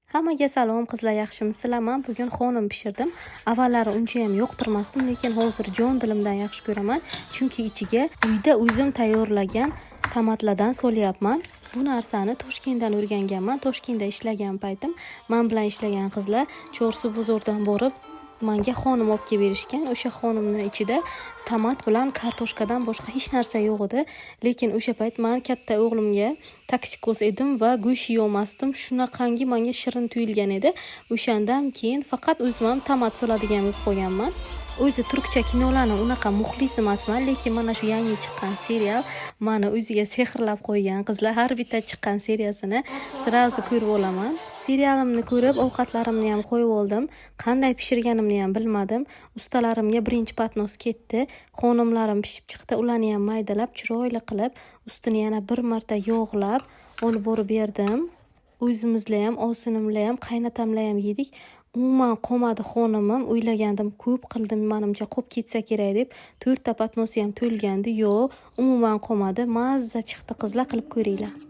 Hammaga salom qizlar, yaxshimisizlar? Men bugun xonim pishirdim. Avvallari uncha ham yoqtirmasdim, lekin hozir jon dilimdan yaxshi ko'raman, chunki ichiga uyda o'zim tayyorlagan tomatlardan solyapman. Bu narsani Toshkentdan o'rganganman. Toshkentda ishlagan paytim men bilan ishlagan qizlar Chorsu bozordan borib menga xonim olib kelib berishgan. O'sha xonimning ichida tomat bilan kartoshkadan boshqa hech narsa yo'q edi. Lekin o'sha payt men katta o'g'limga toksikoz edim va go'sht yeolmasdim. Shunaqangi menga shirin tuyulgan edi. O'shandan keyin faqat o'zim ham tomat soladigan bo'lib qolganman. O'zi turkcha kinolarni unaqa muxlis emasman, lekin mana shu yangi chiqqan serial meni o'ziga sehrlab qo'ygan. Qizlar har bitta chiqqan seriyasini sirazu ko'rib olaman. Serialimni ko'rib, ovqatlarimni ham qo'yib oldim. Qanday pishirganimni ham bilmadim. Ustalarimga birinchi patnos ketdi. Xonimlarim pishib chiqdi. Ularni ham maydalab, chiroyli qilib, ustini yana bir marta yog'lab olib borib berdim. O'zimizlar ham, osinimlar ham, qaynatamlar ham yedik. Umuman qolmadi xonimim. O'ylagandim, ko'p qildim, menimcha qo'p ketsa kerak deb. 4 ta patnosi ham to'lgandi. Yo'q, umuman qolmadi. Mazza chiqdi qizlar, qilib ko'ringlar.